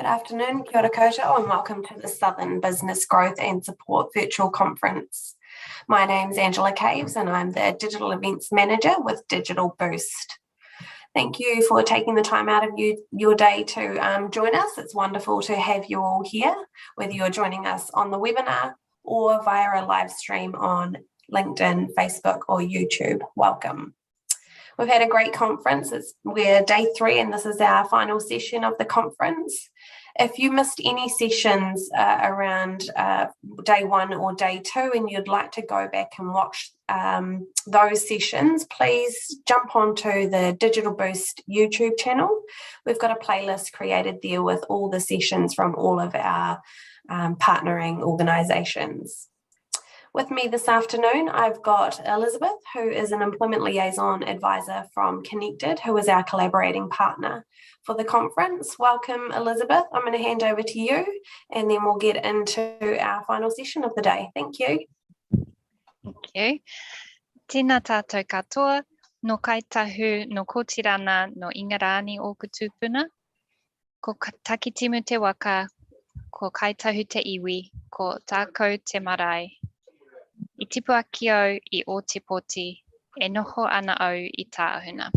Good afternoon, kia ora koutou, and welcome to the Southern Business Growth and Support Virtual Conference. My name's Angela Caves and I'm the Digital Events Manager with Digital Boost. Thank you for taking the time out of your day to join us. It's wonderful to have you all here, whether you're joining us on the webinar or via a live stream on LinkedIn, Facebook or YouTube. Welcome. We've had a great conference. We're day 3 and this is our final session of the conference. If you missed any sessions around day 1 or day 2 and you'd like to go back and watch those sessions, please jump onto the Digital Boost YouTube channel. We've got a playlist created there with all the sessions from all of our partnering organisations. With me this afternoon, I've got Elizabeth, who is an Employment Liaison Advisor from Connected, who is our collaborating partner for the conference. Welcome, Elizabeth. I'm going to hand over to you, and then we'll get into our final session of the day. Thank you. Thank you. Tēnā tātou katoa, no kaitahu no kotirana no ingarani o kutupuna, ko takitimu te waka, ko kaitahu te iwi, ko tākou te marae. I tipu aki au I o te poti, e noho ana au I tā ahuna.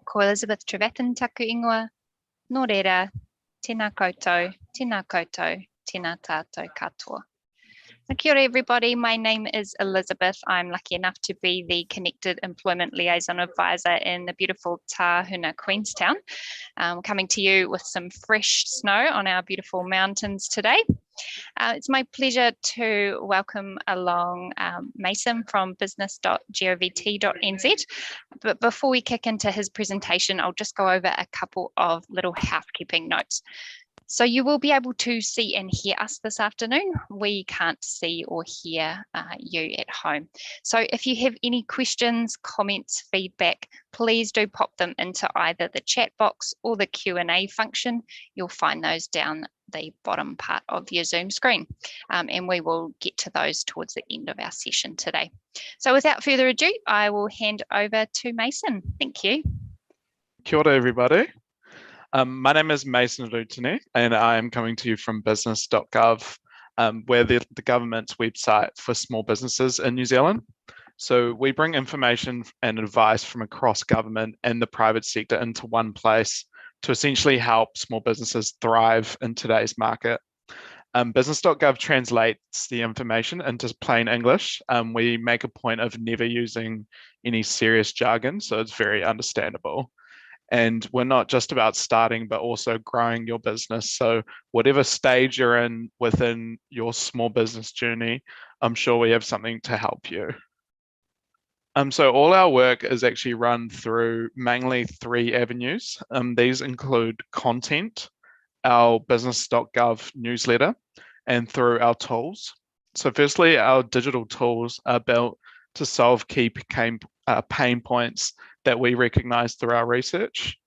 Ko Elizabeth Trevathan taku ingoa, nō reira, tēnā koutou, tēnā tātou katoa. Kia ora everybody, my name is Elizabeth. I'm lucky enough to be the Connected Employment Liaison Advisor in the beautiful Tāhuna, Queenstown. Coming to you with some fresh snow on our beautiful mountains today. It's my pleasure to welcome along Mason from Business.govt.nz. But before we kick into his presentation, I'll just go over a couple of little housekeeping notes. So you will be able to see and hear us this afternoon. We can't see or hear you at home. So if you have any questions, comments, feedback, please do pop them into either the chat box or the Q&A function. You'll find those down the bottom part of your Zoom screen. And we will get to those towards the end of our session today. So without further ado, I will hand over to Mason. Thank you. Kia ora, everybody. My name is Mason Rutini, and I am coming to you from Business.gov, we're the government's website for small businesses in New Zealand. So we bring information and advice from across government and the private sector into one place to essentially help small businesses thrive in today's market. Business.gov translates the information into plain English. We make a point of never using any serious jargon, so it's very understandable. And we're not just about starting, but also growing your business. So whatever stage you're in within your small business journey, I'm sure we have something to help you. So all our work is actually run through mainly 3 avenues. These include content, our Business.gov newsletter, and through our tools. So firstly, our digital tools are built to solve key pain points that we recognize through our research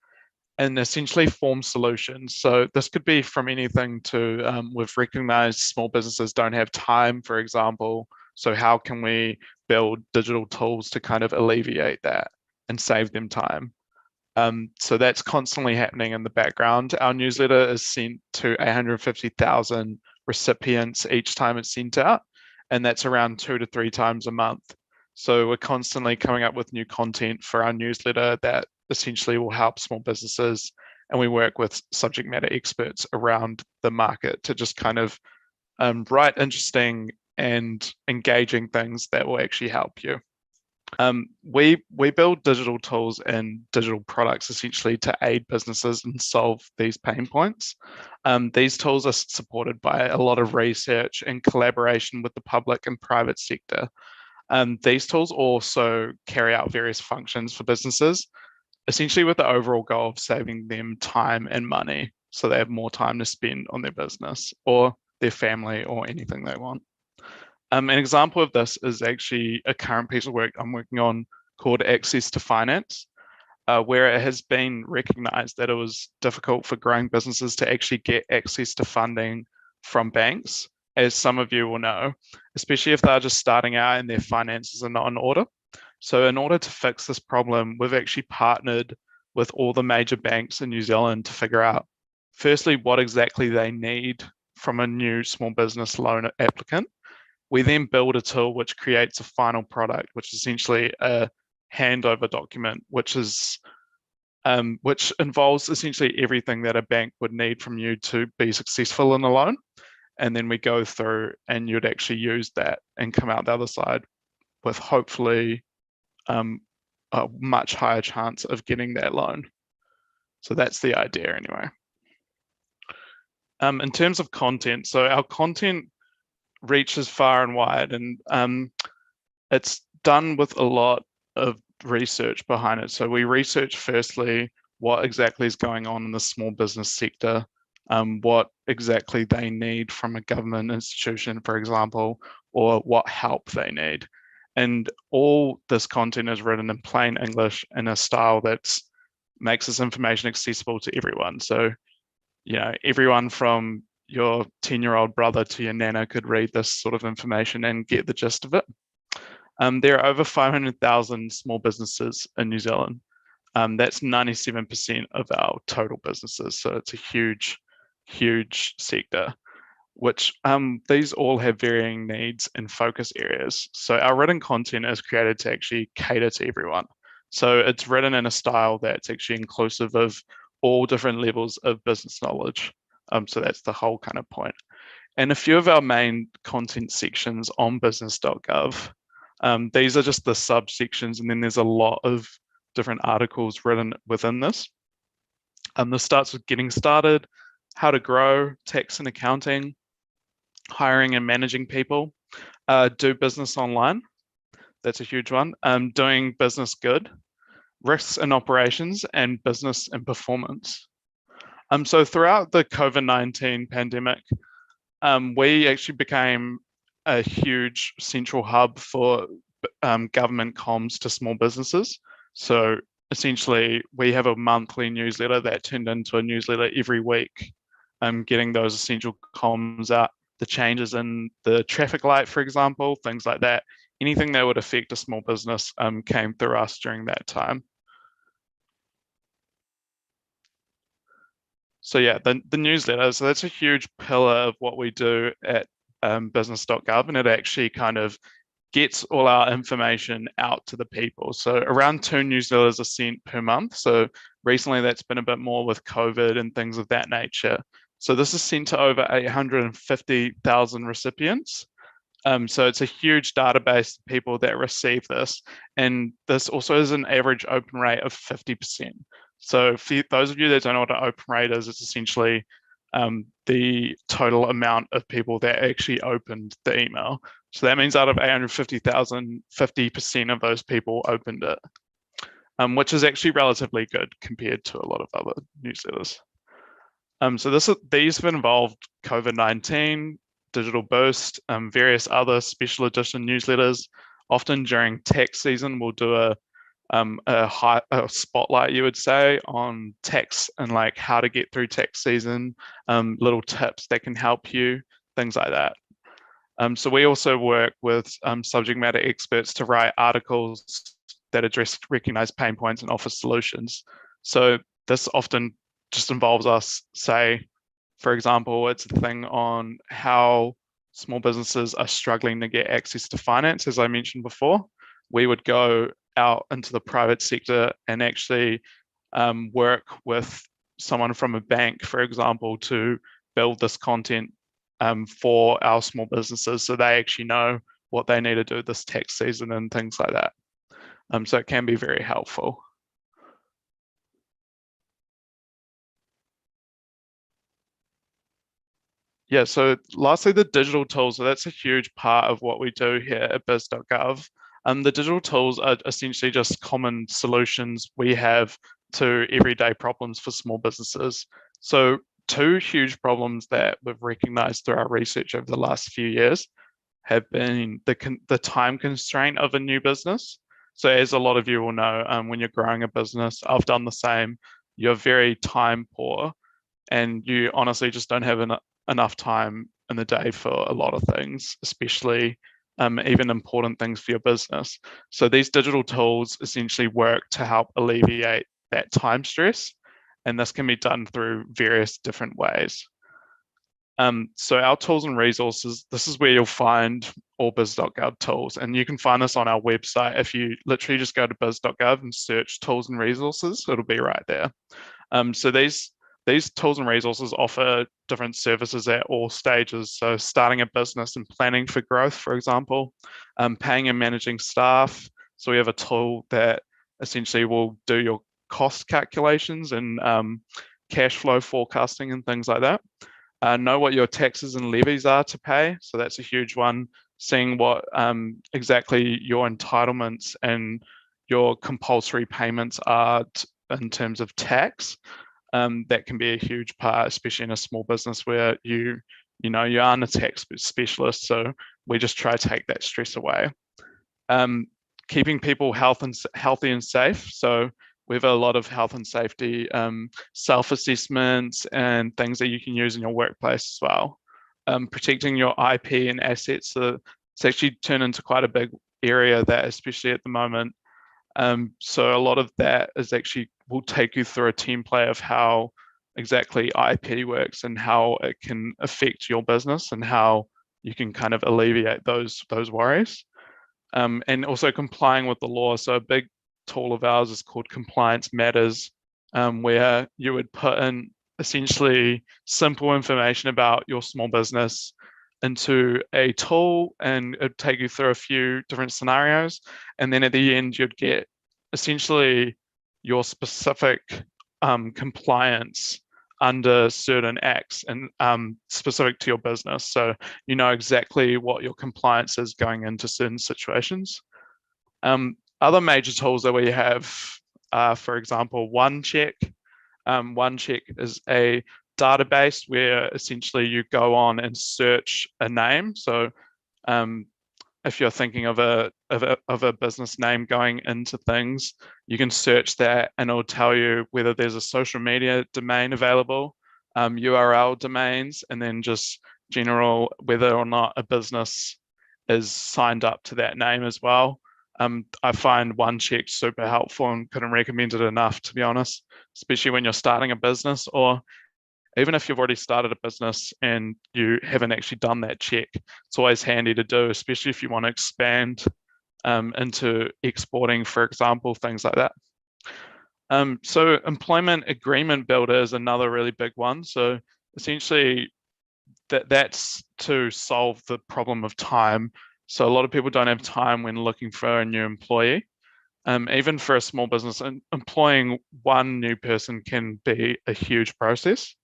and essentially form solutions. So this could be from anything to, we've recognized small businesses don't have time, for example. So how can we build digital tools to kind of alleviate that and save them time? So that's constantly happening in the background. Our newsletter is sent to 850,000 recipients each time it's sent out, and that's around 2 to 3 times a month. So we're constantly coming up with new content for our newsletter that essentially will help small businesses. And we work with subject matter experts around the market to just kind of write interesting and engaging things that will actually help you. We build digital tools and digital products essentially to aid businesses and solve these pain points. These tools are supported by a lot of research and collaboration with the public and private sector. These tools also carry out various functions for businesses, essentially with the overall goal of saving them time and money, so they have more time to spend on their business or their family or anything they want. An example of this is actually a current piece of work I'm working on called Access to Finance, where it has been recognized that it was difficult for growing businesses to actually get access to funding from banks, as some of you will know, especially if they're just starting out and their finances are not in order. So in order to fix this problem, we've actually partnered with all the major banks in New Zealand to figure out firstly what exactly they need from a new small business loan applicant. We then build a tool which creates a final product, which is essentially a handover document, which involves essentially everything that a bank would need from you to be successful in a loan. And then we go through and you'd actually use that and come out the other side with hopefully a much higher chance of getting that loan. So that's the idea anyway. In terms of content, so our content reaches far and wide, and it's done with a lot of research behind it. So we research firstly what exactly is going on in the small business sector, what exactly they need from a government institution, for example, or what help they need. And all this content is written in plain English in a style that makes this information accessible to everyone. So, you know, everyone from your 10-year-old brother to your nana could read this sort of information and get the gist of it. There are over 500,000 small businesses in New Zealand. That's 97% of our total businesses. So it's a huge, huge sector, which these all have varying needs and focus areas. So our written content is created to actually cater to everyone. So it's written in a style that's actually inclusive of all different levels of business knowledge. So that's the whole kind of point. And a few of our main content sections on Business.gov. These are just the subsections, and then there's a lot of different articles written within this. This starts with getting started, how to grow, tax and accounting, hiring and managing people, do business online. That's a huge one. Doing business good, risks and operations, and business and performance. So throughout the COVID-19 pandemic, we actually became a huge central hub for government comms to small businesses. So essentially, we have a monthly newsletter that turned into a newsletter every week, getting those essential comms out, the changes in the traffic light, for example, things like that. Anything that would affect a small business came through us during that time. So yeah, the newsletter, so that's a huge pillar of what we do at Business.gov, and it actually kind of gets all our information out to the people. So around 2 newsletters are sent per month. So recently that's been a bit more with COVID and things of that nature. So this is sent to over 850,000 recipients. So it's a huge database of people that receive this. And this also is an average open rate of 50%. So for those of you that don't know what an open rate is, it's essentially the total amount of people that actually opened the email. So that means out of 850,000, 50% of those people opened it, which is actually relatively good compared to a lot of other newsletters. So these have involved COVID-19, Digital Boost, various other special edition newsletters. Often during tax season, we'll do a spotlight, you would say, on tax and like how to get through tax season, little tips that can help you, things like that. So we also work with subject matter experts to write articles that address recognized pain points and offer solutions. So this often just involves us, say, for example, it's a thing on how small businesses are struggling to get access to finance, as I mentioned before. We would go out into the private sector and actually work with someone from a bank, for example, to build this content for our small businesses so they actually know what they need to do this tax season and things like that. So it can be very helpful. Yeah, so lastly, the digital tools. So that's a huge part of what we do here at biz.gov. The digital tools are essentially just common solutions we have to everyday problems for small businesses. So 2 huge problems that we've recognized through our research over the last few years have been the time constraint of a new business. So as a lot of you will know, when you're growing a business, I've done the same, you're very time poor and you honestly just don't have enough time in the day for a lot of things, especially even important things for your business. So these digital tools essentially work to help alleviate that time stress and this can be done through various different ways. So our tools and resources, this is where you'll find all biz.gov tools, and you can find this on our website. If you literally just go to biz.gov and search tools and resources, it'll be right there. So these tools and resources offer different services at all stages. So starting a business and planning for growth, for example, paying and managing staff. So we have a tool that essentially will do your cost calculations and cash flow forecasting and things like that. Know what your taxes and levies are to pay. So that's a huge one. Seeing what exactly your entitlements and your compulsory payments are in terms of tax. That can be a huge part, especially in a small business where you aren't a tax specialist. So we just try to take that stress away. Keeping people healthy and safe. So we have a lot of health and safety self-assessments and things that you can use in your workplace as well. Protecting your IP and assets. So it's actually turned into quite a big area that, especially at the moment. So a lot of that is actually will take you through a template of how exactly IP works and how it can affect your business and how you can kind of alleviate those worries. And also complying with the law. So a big tool of ours is called Compliance Matters, where you would put in essentially simple information about your small business into a tool, and it'd take you through a few different scenarios. And then at the end, you'd get essentially your specific compliance under certain acts and specific to your business. So you know exactly what your compliance is going into certain situations. Other major tools that we have, for example, OneCheck. OneCheck is a database where essentially you go on and search a name. So if you're thinking of a business name going into things, you can search that and it'll tell you whether there's a social media domain available, URL domains, and then just general whether or not a business is signed up to that name as well. I find OneCheck super helpful and couldn't recommend it enough, to be honest, especially when you're starting a business, or even if you've already started a business and you haven't actually done that check. It's always handy to do, especially if you want to expand into exporting, for example, things like that. So employment agreement builder is another really big one. So essentially that's to solve the problem of time. So a lot of people don't have time when looking for a new employee. Even for a small business, employing one new person can be a huge process.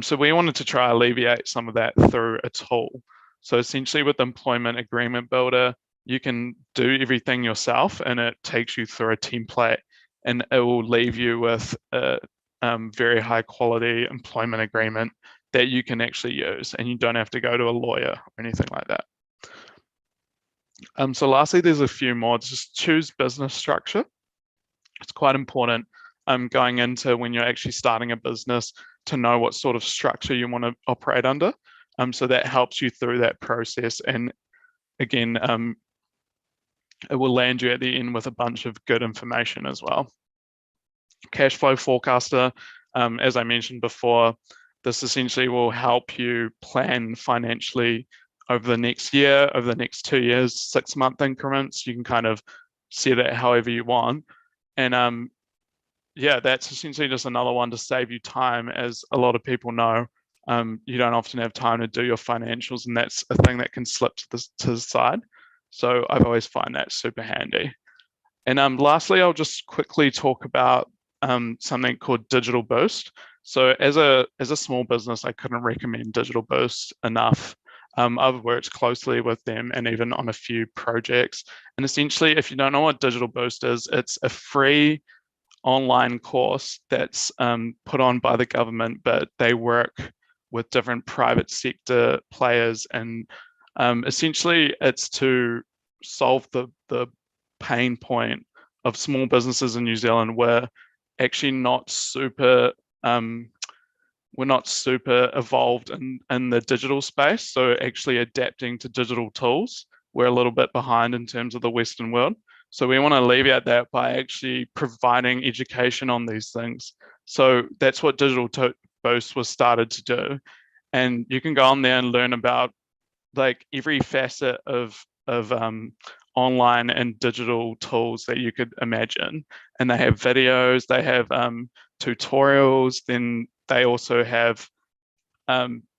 So we wanted to try alleviate some of that through a tool. So essentially with Employment Agreement Builder, you can do everything yourself and it takes you through a template and it will leave you with a very high quality employment agreement that you can actually use, and you don't have to go to a lawyer or anything like that. So lastly, there's a few more. Just choose business structure. It's quite important going into when you're actually starting a business to know what sort of structure you want to operate under. So that helps you through that process. And again, it will land you at the end with a bunch of good information as well. Cash flow forecaster, as I mentioned before, this essentially will help you plan financially over the next year, over the next 2 years, 6-month increments. You can kind of set it however you want. And yeah, that's essentially just another one to save you time. As a lot of people know, you don't often have time to do your financials, and that's a thing that can slip to the side. So I've always find that super handy. And lastly, I'll just quickly talk about something called Digital Boost. So as a small business, I couldn't recommend Digital Boost enough. I've worked closely with them and even on a few projects. And essentially, if you don't know what Digital Boost is, it's a free online course that's put on by the government, but they work with different private sector players. And essentially, it's to solve the pain point of small businesses in New Zealand. We're actually not super evolved in the digital space. So actually adapting to digital tools, we're a little bit behind in terms of the Western world. So we want to alleviate that by actually providing education on these things. So that's what Digital Boost was started to do. And you can go on there and learn about like every facet of online and digital tools that you could imagine. And they have videos, they have tutorials, then they also have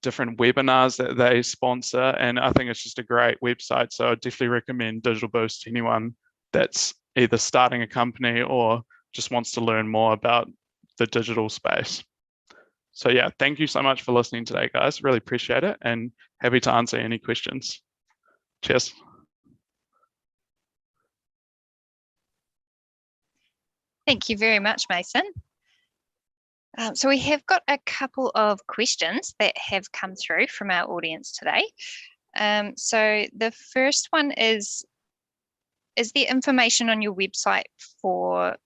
different webinars that they sponsor. And I think it's just a great website. So I definitely recommend Digital Boost to anyone that's either starting a company or just wants to learn more about the digital space. So yeah, thank you so much for listening today, guys. Really appreciate it and happy to answer any questions. Cheers. Thank you very much, Mason. So we have got a couple of questions that have come through from our audience today. So the first one is there information on your website for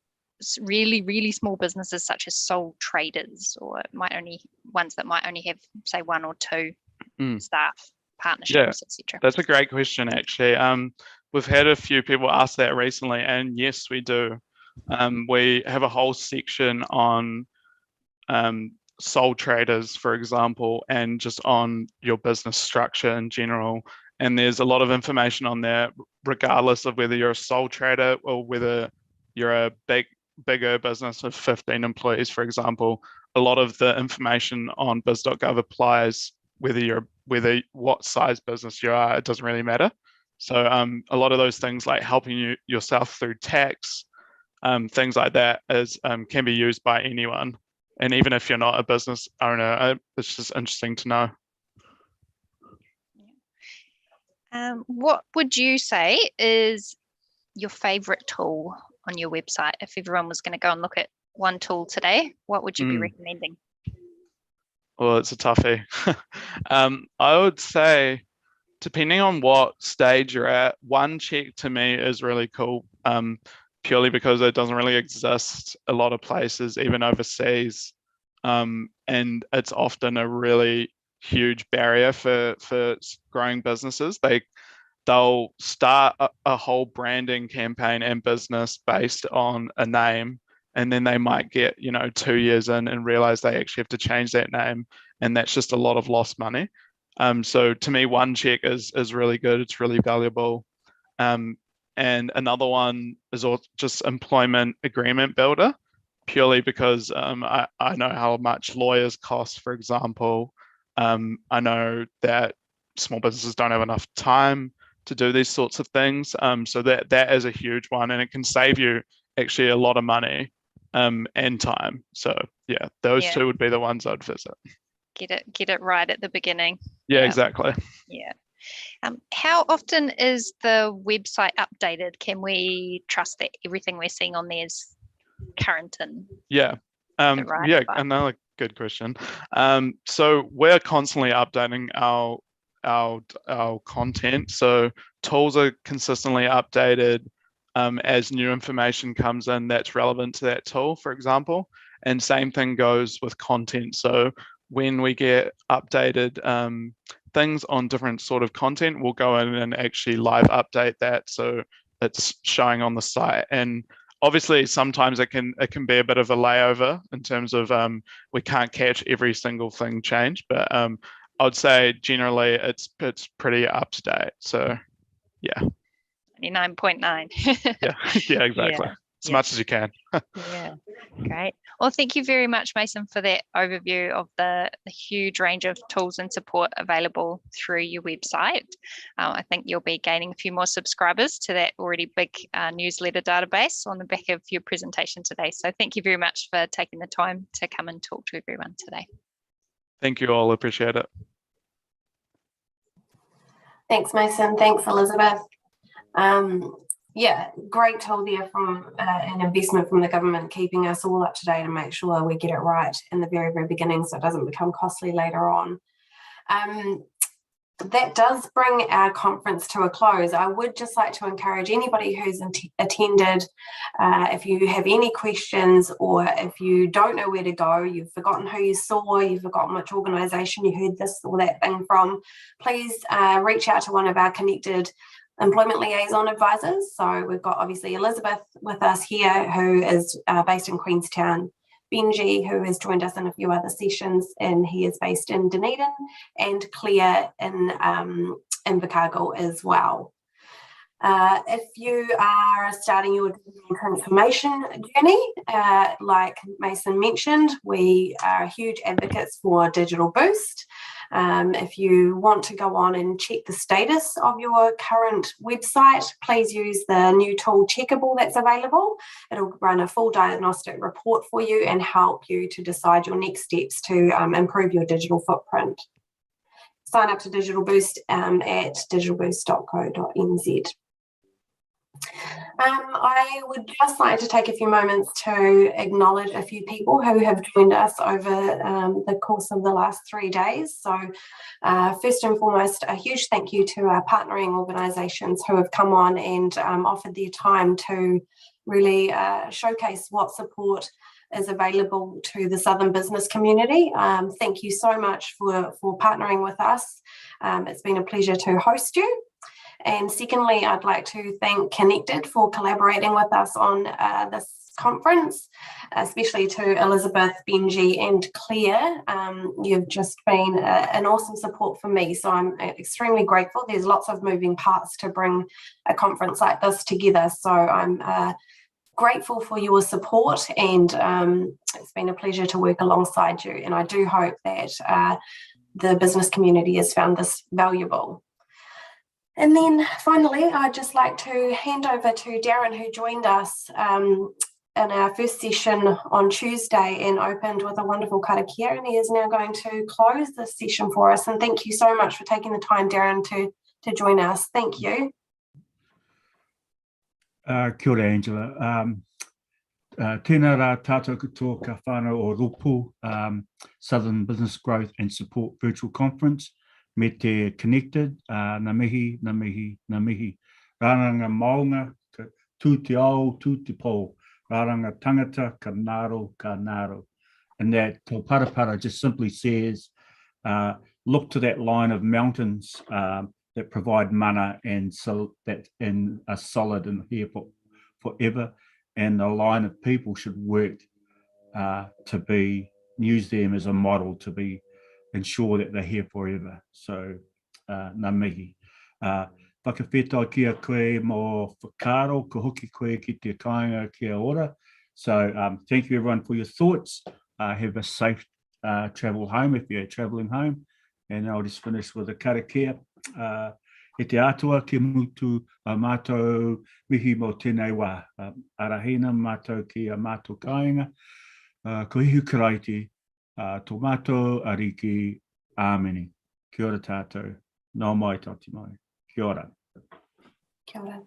really, really small businesses such as sole traders, or ones that might only have, say, 1 or 2 staff, partnerships, etc.? That's a great question, actually. We've had a few people ask that recently, and yes, we do. We have a whole section on sole traders, for example, and just on your business structure in general. And there's a lot of information on there, regardless of whether you're a sole trader or whether you're a bigger business of 15 employees, for example. A lot of the information on Biz.gov applies whether what size business you are. It doesn't really matter. So a lot of those things, like helping yourself through tax, things like that, can be used by anyone. And even if you're not a business owner, it's just interesting to know. What would you say is your favorite tool on your website? If everyone was going to go and look at one tool today, what would you be recommending? Well, it's a toughie. I would say, depending on what stage you're at, OneCheck to me is really cool, purely because it doesn't really exist a lot of places, even overseas. And it's often a really huge barrier for growing businesses. They'll start a whole branding campaign and business based on a name, and then they might get 2 years in and realize they actually have to change that name, and that's just a lot of lost money. So to me, OneCheck is really good. It's really valuable. And another one is just Employment Agreement Builder, purely because I know how much lawyers cost, for example. I know that small businesses don't have enough time to do these sorts of things. So that is a huge one, and it can save you actually a lot of money and time. So yeah, those two would be the ones I'd visit. Get it right at the beginning. Yeah, exactly. Yeah. How often is the website updated? Can we trust that everything we're seeing on there is current and another good question. So we're constantly updating our content. So tools are consistently updated as new information comes in that's relevant to that tool, for example. And same thing goes with content. So when we get updated things on different sort of content, we'll go in and actually live update that so it's showing on the site. And obviously sometimes it can be a bit of a layover in terms of we can't catch every single thing change, but I would say generally it's pretty up to date. So yeah. 99.9. yeah, exactly. As much as you can. Yeah, great. Well, thank you very much, Mason, for that overview of the huge range of tools and support available through your website. I think you'll be gaining a few more subscribers to that already big newsletter database on the back of your presentation today. So thank you very much for taking the time to come and talk to everyone today. Thank you all. Appreciate it. Thanks, Mason. Thanks, Elizabeth. Yeah, great tool there from an investment from the government, keeping us all up to date and make sure we get it right in the very, very beginning so it doesn't become costly later on. That does bring our conference to a close. I would just like to encourage anybody who's attended, if you have any questions or if you don't know where to go, you've forgotten who you saw, you've forgotten which organisation you heard this or that thing from, please reach out to one of our connected employment liaison advisors. So we've got obviously Elizabeth with us here, who is based in Queenstown, Benji, who has joined us in a few other sessions, and he is based in Dunedin, and Claire in Invercargill as well. If you are starting your digital transformation journey, like Mason mentioned, we are huge advocates for Digital Boost. If you want to go on and check the status of your current website, please use the new tool Checkable that's available. It'll run a full diagnostic report for you and help you to decide your next steps to improve your digital footprint. Sign up to Digital Boost at digitalboost.co.nz. I would just like to take a few moments to acknowledge a few people who have joined us over the course of the last 3 days. So first and foremost, a huge thank you to our partnering organisations who have come on and offered their time to really showcase what support is available to the Southern business community. Thank you so much for partnering with us. It's been a pleasure to host you. And secondly, I'd like to thank Connected for collaborating with us on this conference, especially to Elizabeth, Benji and Claire. You've just been an awesome support for me, so I'm extremely grateful. There's lots of moving parts to bring a conference like this together, so I'm grateful for your support, and it's been a pleasure to work alongside you, and I do hope that the business community has found this valuable. And then finally, I'd just like to hand over to Darren, who joined us in our first session on Tuesday and opened with a wonderful karakia, and he is now going to close this session for us. And thank you so much for taking the time, Darren, to join us. Thank you. Kia ora, Angela. Tēnā rā tātou katoa ka whānau o Ropu, Southern Business Growth and Support Virtual Conference. Me te Connected, na mihi, na mihi, na mihi. Rāranga maunga, ka tū te ao, tū te pō. Rāranga tangata, ka ngaro, ka ngaro. And that Te Parapara just simply says, look to that line of mountains that provide mana and so that are solid and here forever. And the line of people should work to use them as a model to ensure that they're here forever. So, ngā mihi. Whakawhetai kia koe mō whakaro, ko hoki koe ki te kāinga kia ora. So, thank you everyone for your thoughts. Have a safe travel home if you're travelling home. And I'll just finish with a karakia. E te atua ki mutu a mātou mihi mō tēnei wā. Arahina mātou ki a mātou kāinga. Ko hihu karaiti. Tō mātou ariki āmeni. Kia ora tātou. Nō mai tauti mai. Kia ora. Kia ora.